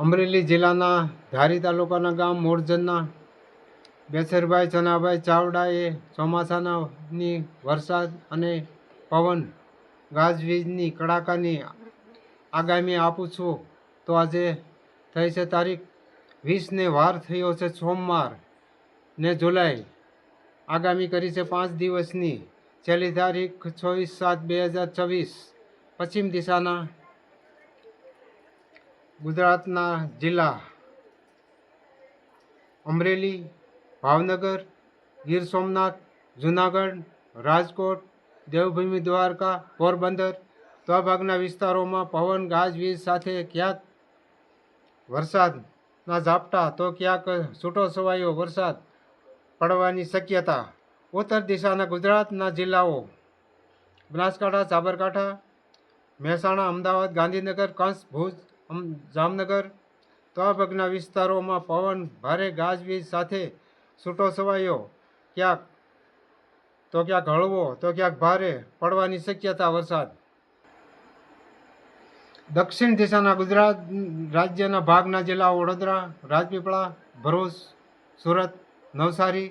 અમરેલી જિલ્લાના ધારી તાલુકાના ગામ મોરજનના બેસરભાઈ ચનાભાઈ ચાવડાએ ચોમાસાની વરસાદ અને પવન ગાજવીજની કડાકાની આગામી આપું છું. તો આજે થઈ છે તારીખ 20ને વાર થયો છે સોમવાર ને જુલાઈ. આગામી કરી છે 5 દિવસની. છેલ્લી તારીખ 24/7/2024. પશ્ચિમ દિશાના ગુજરાતના જિલ્લા અમરેલી, ભાવનગર, ગીર સોમનાથ, જૂનાગઢ, રાજકોટ, દેવભૂમિ દ્વારકા, પોરબંદર તો આ ભાગના વિસ્તારોમાં પવન ગાજવીજ સાથે ક્યાંક વરસાદના ઝાપટા તો ક્યાંક છૂટો છવાયો વરસાદ પડવાની શક્યતા. ઉત્તર દિશાના ગુજરાતના જિલ્લાઓ બનાસકાંઠા, સાબરકાંઠા, મહેસાણા, અમદાવાદ, ગાંધીનગર, કંસ, ભુજ, જામનગર તો આ ભાગના વિસ્તારોમાં પવન ભારે ગાજવીજ સાથે છૂટો છવાયો ક્યાંક હળવો તો ક્યાંક ભારે પડવાની શક્યતા વરસાદ. દક્ષિણ દિશાના ગુજરાત રાજ્યના ભાગના જિલ્લાઓ વડોદરા, રાજપીપળા, ભરૂચ, સુરત, નવસારી,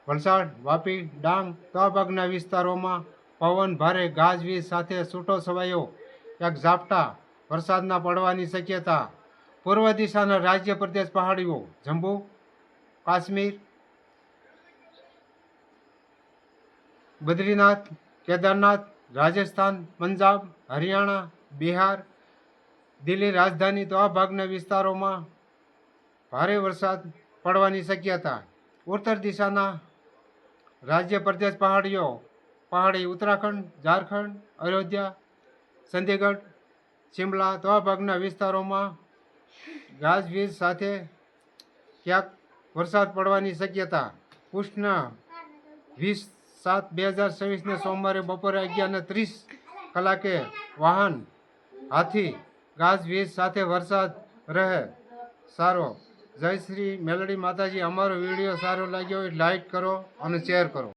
વલસાડ, વાપી, ડાંગ તો આ ભાગના વિસ્તારોમાં પવન ભારે ગાજવીજ સાથે છૂટો છવાયો ક્યાંક ઝાપટા વરસાદના પડવાની શક્યતા. પૂર્વ દિશાના રાજ્ય પ્રદેશ પહાડીઓ જમ્મુ કાશ્મીર, બદ્રીનાથ, કેદારનાથ, રાજસ્થાન, પંજાબ, હરિયાણા, બિહાર, દિલ્હી રાજધાની તો આ ભાગના વિસ્તારોમાં ભારે વરસાદ પડવાની શક્યતા. ઉત્તર દિશાના રાજ્ય પ્રદેશ પહાડી ઉત્તરાખંડ, ઝારખંડ, અયોધ્યા, ચંદીગઢ, શિમલા તો આ ભાગના વિસ્તારોમાં ગાજવીજ સાથે ક્યાંક વરસાદ પડવાની શક્યતા. કૃષ્ણ 20/7/2024ને સોમવારે બપોરે 11:30 વાહન હાથી ગાજવીજ સાથે વરસાદ રહે. સારો. જય શ્રી મેલડી માતાજી. અમારો વિડીયો સારો લાગ્યો હોય લાઈક કરો અને શેર કરો.